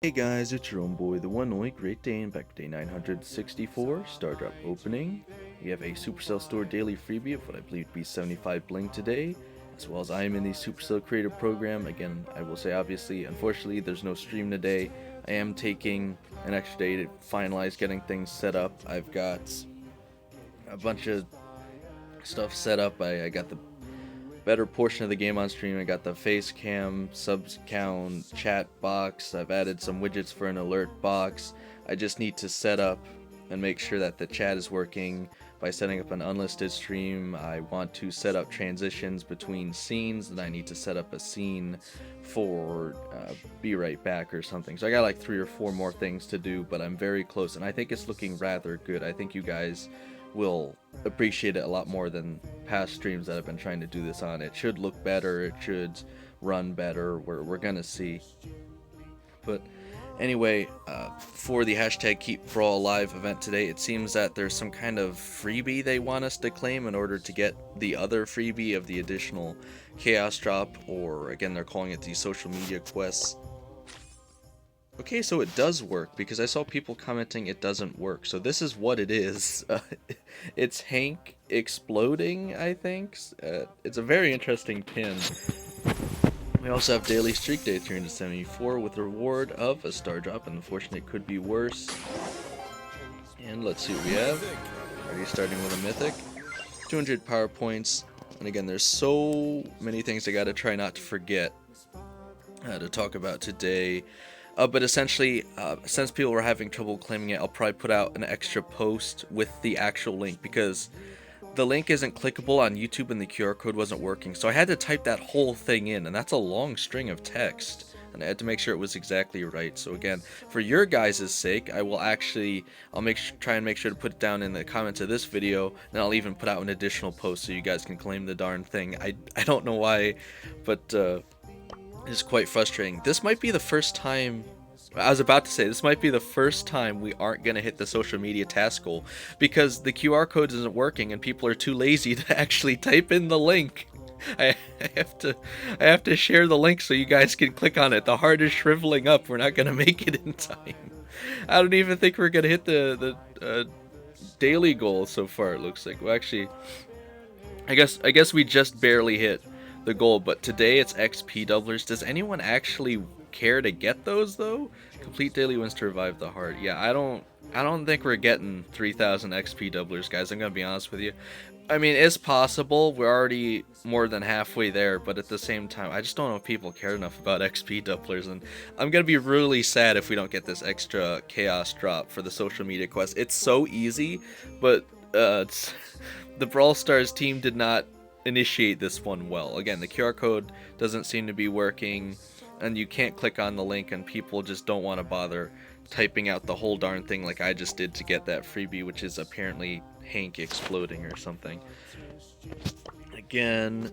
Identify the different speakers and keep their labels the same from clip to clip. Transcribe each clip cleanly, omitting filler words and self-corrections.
Speaker 1: Hey guys, it's your own boy, the one only Great Dane, back with day 964, Star Drop opening. We have a Supercell Store daily freebie of what I believe to be 75 bling today, as well as I am in the Supercell Creator Program. Again, I will say obviously, unfortunately, there's no stream today. I am taking an extra day to finalize getting things set up. I've got a bunch of stuff set up. I got the better portion of the game on stream. I got the face cam, subs count, chat box. I've added some widgets for an alert box. I just need to set up and make sure that the chat is working by setting up an unlisted stream. I want to set up transitions between scenes, and I need to set up a scene for Be Right Back or something. So I got like 3 or 4 more things to do, but I'm very close, and I think it's looking rather good. I think you guys will appreciate it a lot more than past streams that I've been trying to do this on. It should look better, it should run better, we're gonna see. But anyway, for the hashtag Keep Brawl Alive event today, it seems that there's some kind of freebie they want us to claim in order to get the other freebie of the additional Chaos Drop, or again they're calling it the social media quests. Okay, so it does work, because I saw people commenting it doesn't work. So this is what it is. It's Hank exploding, I think. It's a very interesting pin. We also have Daily Streak Day 374 with a reward of a Star Drop, and unfortunately it could be worse. And let's see what we have. Already starting with a Mythic. 200 power points. And again, there's so many things I gotta try not to forget to talk about today. But essentially, since people were having trouble claiming it, I'll probably put out an extra post with the actual link, because the link isn't clickable on YouTube and the QR code wasn't working. So I had to type that whole thing in, and that's a long string of text, and I had to make sure it was exactly right. So again, for your guys' sake, I'll try and make sure to put it down in the comments of this video, and I'll even put out an additional post so you guys can claim the darn thing. I don't know why, but it's quite frustrating. This might be the first time, I was about to say, this might be the first time we aren't going to hit the social media task goal, because the QR code isn't working and people are too lazy to actually type in the link. I have to share the link so you guys can click on it. The heart is shriveling up. We're not going to make it in time. I don't even think we're going to hit the daily goal so far, it looks like. Well, actually, I guess we just barely hit the goal, but today it's XP doublers. Does anyone actually care to get those though? Complete daily wins to revive the heart. Yeah, I don't think we're getting 3,000 XP doublers, guys. I'm gonna be honest with you. I mean, it's possible. We're already more than halfway there, but at the same time, I just don't know if people care enough about XP doublers, and I'm gonna be really sad if we don't get this extra chaos drop for the social media quest. It's so easy, but the Brawl Stars team did not initiate this one well. Again, the QR code doesn't seem to be working, and you can't click on the link, and people just don't want to bother typing out the whole darn thing like I just did to get that freebie, which is apparently Hank exploding or something. Again,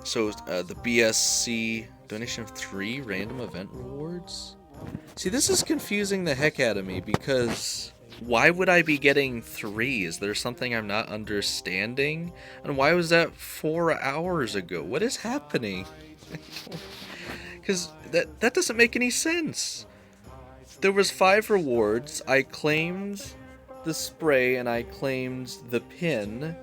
Speaker 1: so the BSC donation of 3 random event rewards. See, this is confusing the heck out of me, because why would I be getting 3? Is there something I'm not understanding? And why was that 4 hours ago? What is happening? Because that doesn't make any sense. There was 5 rewards. I claimed the spray and I claimed the pin.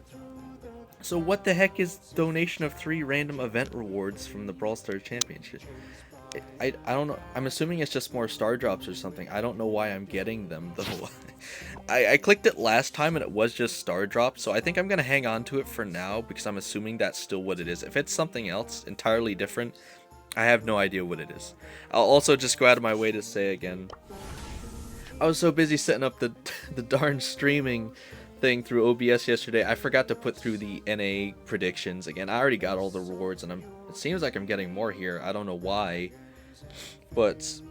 Speaker 1: So what the heck is donation of 3 random event rewards from the Brawl Stars Championship? I don't know. I'm assuming it's just more star drops or something. I don't know why I'm getting them though. I clicked it last time and it was just star drops, so I think I'm gonna hang on to it for now, because I'm assuming that's still what it is. If it's something else entirely different, I have no idea what it is. I'll also just go out of my way to say again, I was so busy setting up the darn streaming thing through OBS yesterday, I forgot to put through the NA predictions. Again, I already got all the rewards, and it seems like I'm getting more here. I don't know why. But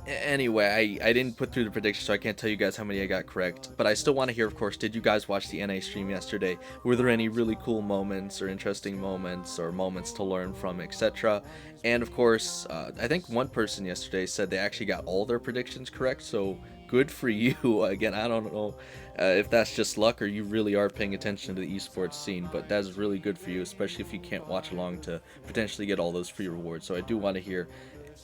Speaker 1: anyway, I didn't put through the predictions, so I can't tell you guys how many I got correct. But I still want to hear, of course, did you guys watch the NA stream yesterday? Were there any really cool moments or interesting moments or moments to learn from, etc.? And of course, I think one person yesterday said they actually got all their predictions correct, so good for you. Again, I don't know if that's just luck or you really are paying attention to the esports scene, but that's really good for you, especially if you can't watch along to potentially get all those free rewards. So I do want to hear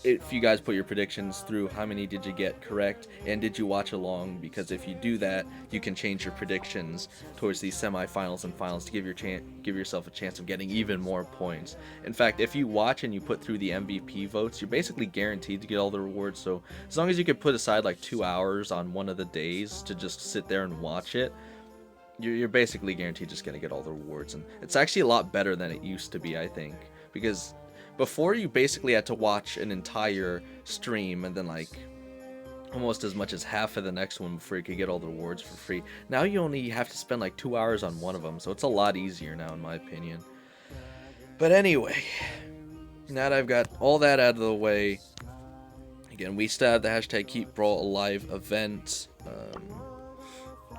Speaker 1: if you guys put your predictions through, how many did you get correct, and did you watch along? Because if you do that, you can change your predictions towards these semifinals and finals to give yourself a chance of getting even more points. In fact, if you watch and you put through the MVP votes, you're basically guaranteed to get all the rewards. So as long as you could put aside like 2 hours on one of the days to just sit there and watch it, you're basically guaranteed just going to get all the rewards. And it's actually a lot better than it used to be, I think, because before you basically had to watch an entire stream and then like almost as much as half of the next one before you could get all the rewards for free. Now you only have to spend like 2 hours on one of them, so it's a lot easier now in my opinion. But anyway, now that I've got all that out of the way, again, we still have the hashtag Keep Brawl Alive event.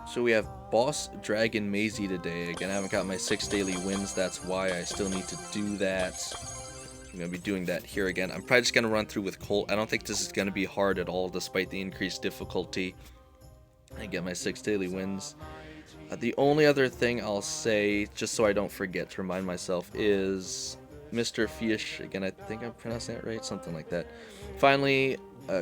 Speaker 1: So we have Boss Dragon Maisie today. Again, I haven't got my 6 daily wins, that's why I still need to do that. I'm going to be doing that here again. I'm probably just going to run through with Colt. I don't think this is going to be hard at all, despite the increased difficulty. I get my 6 daily wins. The only other thing I'll say, just so I don't forget to remind myself, is Mr. Fish, again, I think I'm pronouncing that right, something like that, finally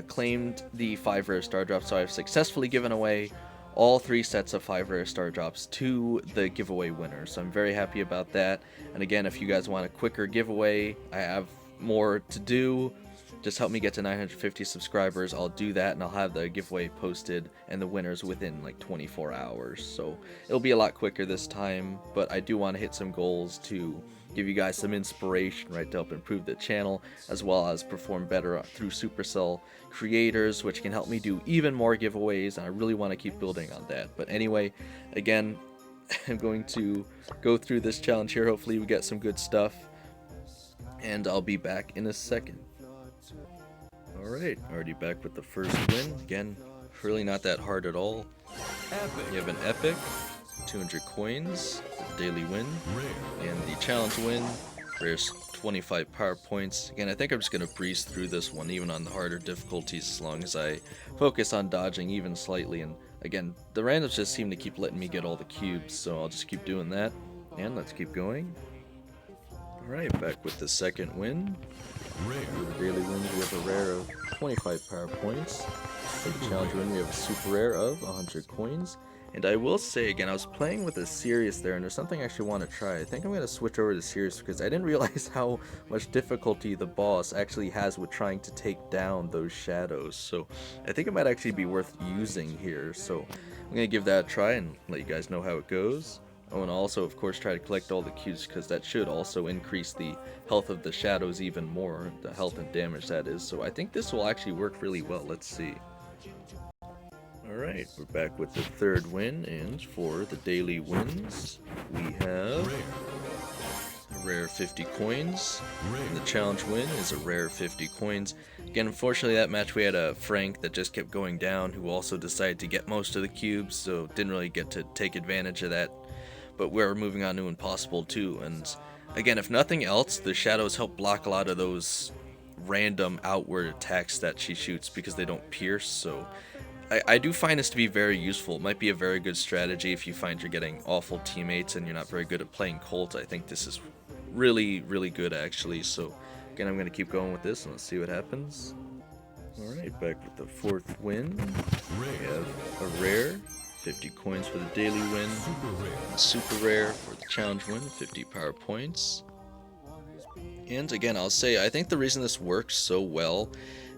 Speaker 1: claimed the 5 rare star drops, so I've successfully given away all 3 sets of 5 rare star drops to the giveaway winner, so I'm very happy about that. And again, if you guys want a quicker giveaway, I have more to do. Just help me get to 950 subscribers. I'll do that, and I'll have the giveaway posted and the winners within like 24 hours. So it'll be a lot quicker this time, but I do want to hit some goals to give you guys some inspiration, right, to help improve the channel, as well as perform better through Supercell creators, which can help me do even more giveaways, and I really want to keep building on that. But anyway, again, I'm going to go through this challenge here. Hopefully we get some good stuff, and I'll be back in a second. Alright, already back with the first win. Again, really not that hard at all. You have an epic, 200 coins, the daily win, and the challenge win, rares 25 power points. Again, I think I'm just going to breeze through this one, even on the harder difficulties, as long as I focus on dodging even slightly. And again, the randoms just seem to keep letting me get all the cubes, so I'll just keep doing that. And let's keep going. Alright, back with the second win. For the daily wins, we have a rare of 25 power points. For the challenge win, we have a super rare of 100 coins. And I will say again, I was playing with a Sirius there, and there's something I actually want to try. I think I'm going to switch over to Sirius because I didn't realize how much difficulty the boss actually has with trying to take down those shadows. So I think it might actually be worth using here. So I'm going to give that a try and let you guys know how it goes. Oh, and also, of course, try to collect all the cubes, because that should also increase the health of the shadows even more, the health and damage that is. So I think this will actually work really well. Let's see. Alright, we're back with the third win, and for the daily wins, we have a rare 50 coins, and the challenge win is a rare 50 coins. Again, unfortunately, that match we had a Frank that just kept going down, who also decided to get most of the cubes, so didn't really get to take advantage of that. But we're moving on to Impossible 2, and again, if nothing else, the shadows help block a lot of those random outward attacks that she shoots because they don't pierce, so I do find this to be very useful. It might be a very good strategy if you find you're getting awful teammates and you're not very good at playing Colt. I think this is really, really good actually, so again, I'm going to keep going with this and let's see what happens. Alright, back with the fourth win. We have a rare, 50 coins for the daily win, super rare for the challenge win, 50 power points. And again, I'll say, I think the reason this works so well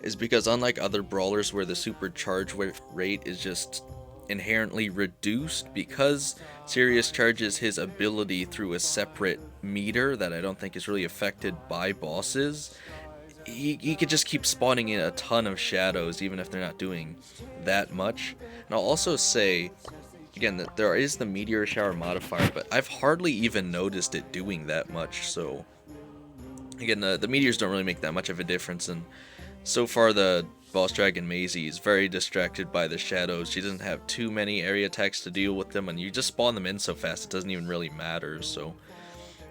Speaker 1: is because unlike other brawlers where the supercharge rate is just inherently reduced, because Sirius charges his ability through a separate meter that I don't think is really affected by bosses, he could just keep spawning in a ton of shadows even if they're not doing that much. And I'll also say, again, that there is the meteor shower modifier, but I've hardly even noticed it doing that much, so again, the meteors don't really make that much of a difference, and so far the Boss Dragon Maisie is very distracted by the shadows. She doesn't have too many area attacks to deal with them, and you just spawn them in so fast it doesn't even really matter. So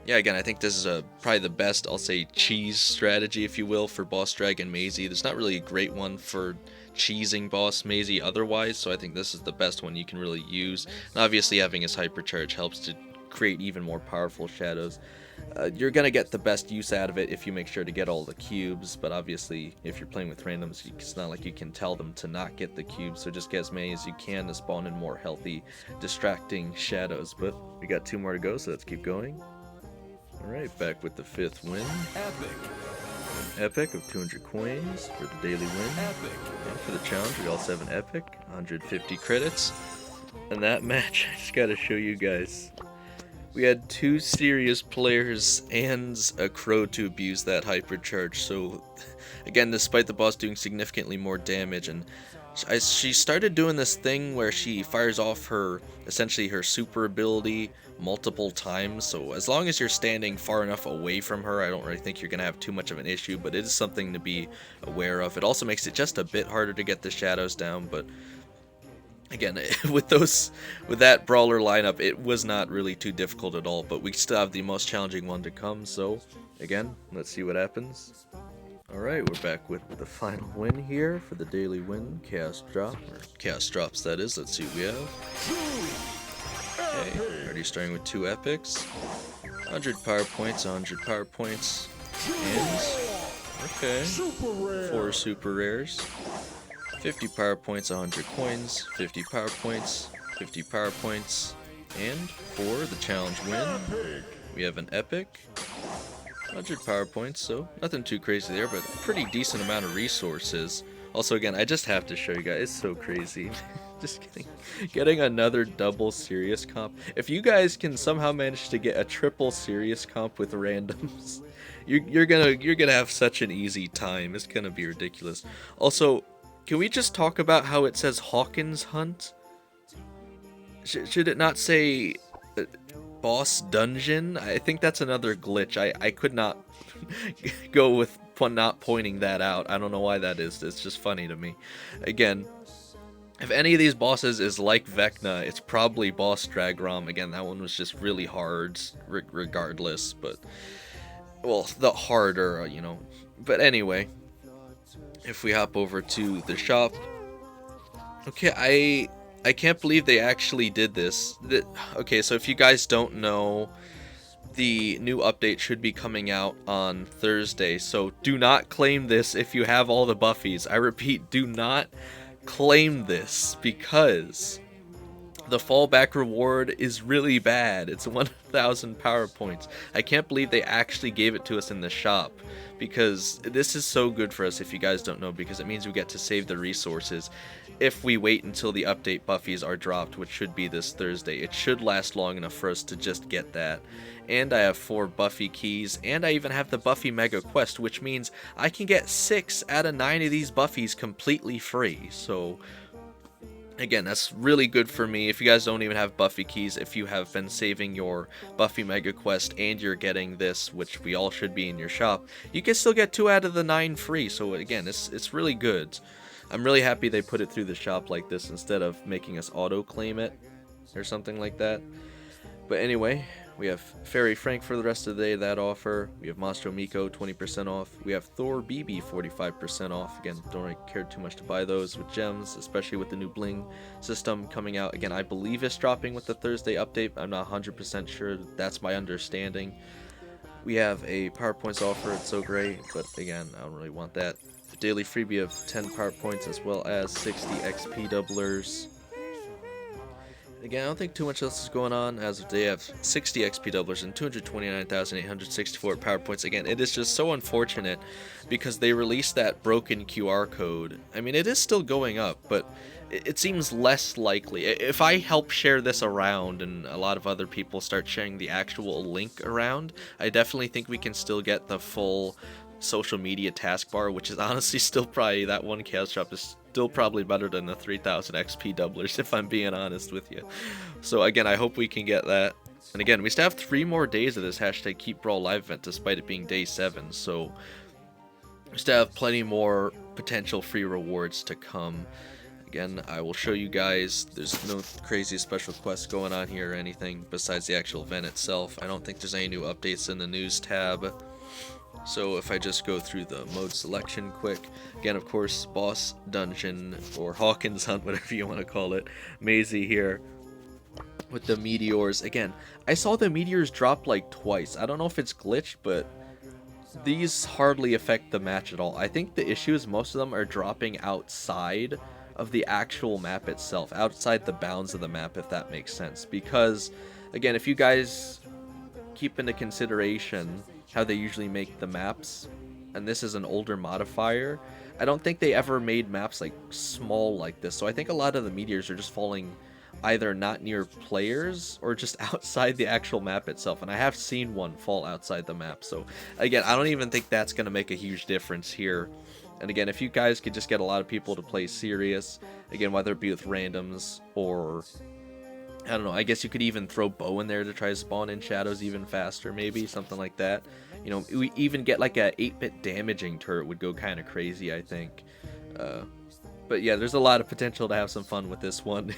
Speaker 1: yeah, again, I think this is probably the best, I'll say, cheese strategy, if you will, for Boss Dragon Maisie. There's not really a great one for cheesing Boss Maisie otherwise, so I think this is the best one you can really use. And obviously having his hypercharge helps to create even more powerful shadows. You're gonna get the best use out of it if you make sure to get all the cubes, but obviously if you're playing with randoms, it's not like you can tell them to not get the cubes, so just get as many as you can to spawn in more healthy, distracting shadows. But we got 2 more to go, so let's keep going. Alright, back with the 5th win. Epic of 200 coins for the daily win. And for the challenge, we also have an epic, 150 credits. And that match, I just gotta show you guys. We had 2 serious players and a crow to abuse that hypercharge, so again, despite the boss doing significantly more damage, and she started doing this thing where she fires off essentially her super ability multiple times, so as long as you're standing far enough away from her, I don't really think you're going to have too much of an issue, but it is something to be aware of. It also makes it just a bit harder to get the shadows down, but again, with that brawler lineup, it was not really too difficult at all, but we still have the most challenging one to come, so again, let's see what happens. Alright, we're back with the final win here for the daily win, Chaos Drop, or Chaos Drops that is. Let's see what we have. Okay, already starting with 2 epics, 100 power points, 100 power points, and, okay, 4 super rares. 50 power points, 100 coins, 50 power points, 50 power points, and for the challenge win, we have an epic, 100 power points, so nothing too crazy there, but a pretty decent amount of resources. Also, again, I just have to show you guys, it's so crazy. Just kidding. Getting another double serious comp. If you guys can somehow manage to get a triple serious comp with randoms, you're gonna have such an easy time. It's gonna be ridiculous. Also, can we just talk about how it says Hawkins Hunt? Should it not say Boss Dungeon? I think that's another glitch. I could not go with not pointing that out. I don't know why that is. It's just funny to me. Again, if any of these bosses is like Vecna, it's probably Boss Dragrom. Again, that one was just really hard regardless, but, well, the harder, you know. But anyway, if we hop over to the shop, okay, I can't believe they actually did this. Okay, so if you guys don't know, the new update should be coming out on Thursday, so do not claim this if you have all the buffies. I repeat, do not claim this, because the fallback reward is really bad. It's 1,000 power points. I can't believe they actually gave it to us in the shop, because this is so good for us if you guys don't know, because it means we get to save the resources if we wait until the update buffies are dropped, which should be this Thursday. It should last long enough for us to just get that. And I have 4 Buffy keys, and I even have the Buffy Mega Quest, which means I can get 6 out of 9 of these Buffies completely free. So again, that's really good for me. If you guys don't even have Buffy keys, if you have been saving your Buffy Mega Quest and you're getting this, which we all should be in your shop, you can still get 2 out of the 9 free. So again, it's really good. I'm really happy they put it through the shop like this instead of making us auto-claim it or something like that. But anyway, we have Fairy Frank for the rest of the day, that offer. We have Monstro Miko, 20% off. We have Thor BB, 45% off. Again, don't really care too much to buy those with gems, especially with the new bling system coming out. Again, I believe it's dropping with the Thursday update. I'm not 100% sure. That's my understanding. We have a PowerPoints offer. It's so great, but again, I don't really want that. A daily freebie of 10 PowerPoints as well as 60 XP doublers. Again, I don't think too much else is going on. As of today, I have 60 XP doublers and 229,864 PowerPoints. Again, it is just so unfortunate because they released that broken QR code. I mean, it is still going up, but it seems less likely. If I help share this around and a lot of other people start sharing the actual link around, I definitely think we can still get the full social media taskbar, which is honestly still probably, that one chaos drop is still probably better than the 3,000 XP doublers, if I'm being honest with you. So again, I hope we can get that. And again, we still have 3 more days of this hashtag Keep Brawl live event despite it being day 7, so we still have plenty more potential free rewards to come. Again, I will show you guys, there's no crazy special quests going on here or anything besides the actual event itself. I don't think there's any new updates in the news tab. So if I just go through the mode selection quick, again, of course, Boss Dungeon, or Hawkins Hunt, whatever you want to call it, Maisie here. with the meteors. Again, I saw the meteors drop like twice. I don't know if it's glitched, but these hardly affect the match at all. I think the issue is most of them are dropping outside of the actual map itself, outside the bounds of the map, if that makes sense. Because, again, if you guys keep into consideration how they usually make the maps, and this is an older modifier, I don't think they ever made maps like small like this. So I think a lot of the meteors are just falling either not near players or just outside the actual map itself. And I have seen one fall outside the map. So again, I don't even think that's going to make a huge difference here. And again, if you guys could just get a lot of people to play serious, again, whether it be with randoms or I don't know, I guess you could even throw Bow in there to try to spawn in shadows even faster, maybe, something like that. You know, we even get like a 8-bit damaging turret would go kind of crazy, I think. But yeah, there's a lot of potential to have some fun with this one.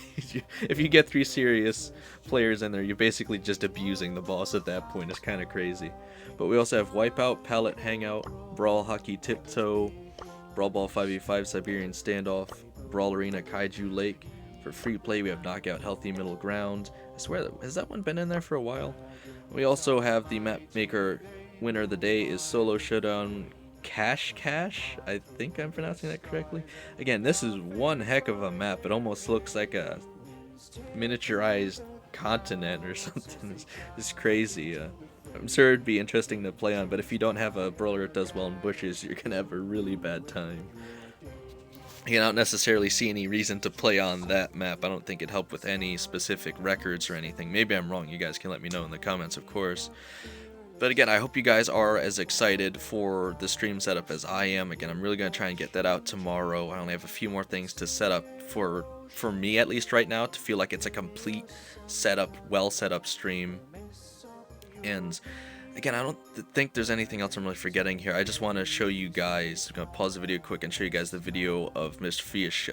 Speaker 1: If you get 3 serious players in there, you're basically just abusing the boss at that point. It's kind of crazy. But we also have Wipeout, Pallet Hangout, Brawl Hockey Tiptoe, Brawl Ball 5v5 Siberian Standoff, Brawl Arena Kaiju Lake. For free play, we have Knockout Healthy Middle Ground. I swear, has that one been in there for a while? We also have the map maker winner of the day is Solo Showdown Cash. I think I'm pronouncing that correctly. Again, this is one heck of a map. It almost looks like a miniaturized continent or something. It's crazy. I'm sure it'd be interesting to play on, but if you don't have a brawler that does well in bushes, you're gonna have a really bad time. I don't necessarily see any reason to play on that map. I don't think it'd help with any specific records or anything. Maybe I'm wrong. You guys can let me know in the comments, of course. But again, I hope you guys are as excited for the stream setup as I am. Again, I'm really going to try and get that out tomorrow. I only have a few more things to set up for me, at least right now, to feel like it's a complete setup, well set up stream. And again, I don't think there's anything else I'm really forgetting here. I just want to show you guys, I'm going to pause the video quick and show you guys the video of Mr. Fish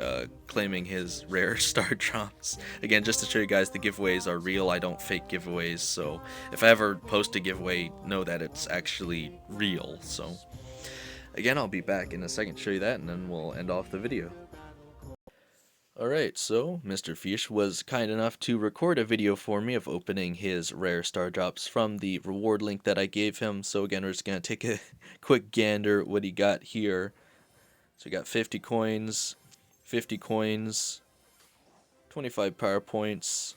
Speaker 1: claiming his rare star drops. Again, just to show you guys the giveaways are real. I don't fake giveaways, so if I ever post a giveaway, know that it's actually real. So again, I'll be back in a second to show you that, and then we'll end off the video. Alright, so Mr. Fish was kind enough to record a video for me of opening his rare star drops from the reward link that I gave him. So again, we're just going to take a quick gander at what he got here. So we got 50 coins, 25 power points,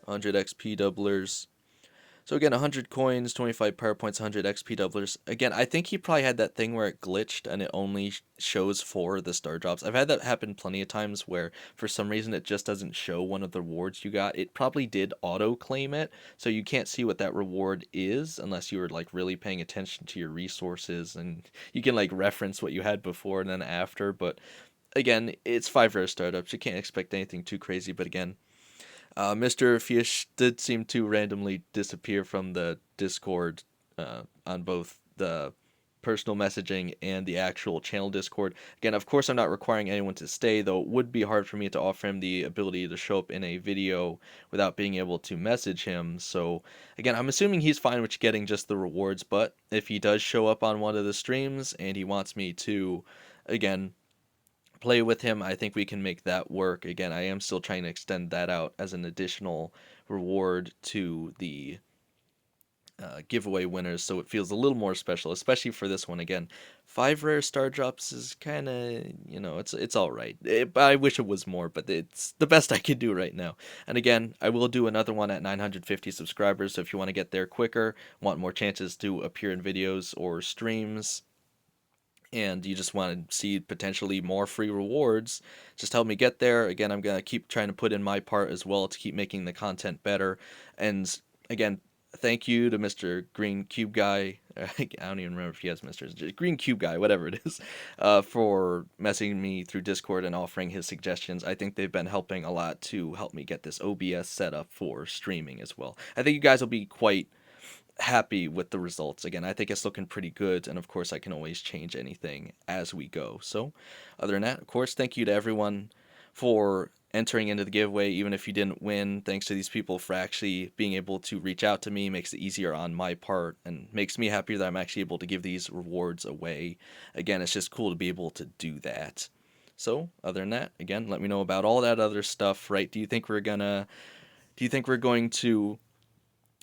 Speaker 1: 100 XP doublers. So again, 100 coins, 25 power points, 100 XP doublers. Again, I think he probably had that thing where it glitched and it only shows for the star drops. I've had that happen plenty of times where for some reason it just doesn't show one of the rewards you got. It probably did auto claim it, so you can't see what that reward is unless you were like really paying attention to your resources, and you can like reference what you had before and then after. But again, it's 5 rare startups. You can't expect anything too crazy, but again, Mr. Fish did seem to randomly disappear from the Discord on both the personal messaging and the actual channel Discord. Again, of course, I'm not requiring anyone to stay, though it would be hard for me to offer him the ability to show up in a video without being able to message him. So, again, I'm assuming he's fine with getting just the rewards, but if he does show up on one of the streams and he wants me to, again, play with him, I think we can make that work. Again, I am still trying to extend that out as an additional reward to the giveaway winners, so it feels a little more special, especially for this one. Again, 5 rare star drops is kind of, you know, it's all right. I wish it was more, but it's the best I can do right now. And again, I will do another one at 950 subscribers, so if you want to get there quicker, want more chances to appear in videos or streams, and you just want to see potentially more free rewards, just help me get there. Again, I'm going to keep trying to put in my part as well to keep making the content better. And again, thank you to Mr. Green Cube Guy. I don't even remember if he has Mr. Green Cube Guy, whatever it is, for messaging me through Discord and offering his suggestions. I think they've been helping a lot to help me get this OBS set up for streaming as well. I think you guys will be quite happy with the results. Again, I think it's looking pretty good, and of course I can always change anything as we go. So other than that, of course, thank you to everyone for entering into the giveaway, even if you didn't win. Thanks to these people for actually being able to reach out to me. Makes it easier on my part and makes me happier that I'm actually able to give these rewards away. Again, it's just cool to be able to do that. So other than that, again, let me know about all that other stuff, right? Do you think we're gonna Do you think we're going to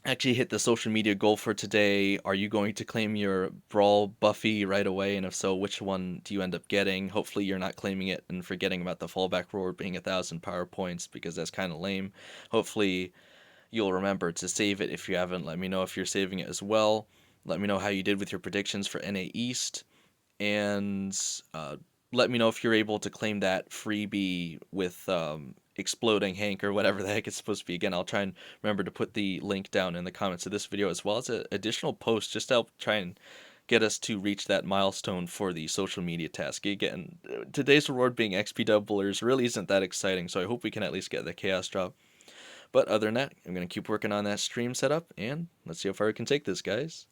Speaker 1: actually hit the social media goal for today? Are you going to claim your Brawl Buffy right away? And if so, which one do you end up getting? Hopefully, you're not claiming it and forgetting about the fallback reward being 1,000 power points because that's kind of lame. Hopefully, you'll remember to save it. If you haven't, let me know if you're saving it as well. Let me know how you did with your predictions for NA East. And let me know if you're able to claim that freebie with Exploding Hank or whatever the heck it's supposed to be. Again, I'll try and remember to put the link down in the comments of this video as well as an additional post just to help try and get us to reach that milestone for the social media task. Again, today's reward being XP doublers really isn't that exciting, so I hope we can at least get the chaos drop. But other than that, I'm going to keep working on that stream setup, and let's see how far we can take this, guys.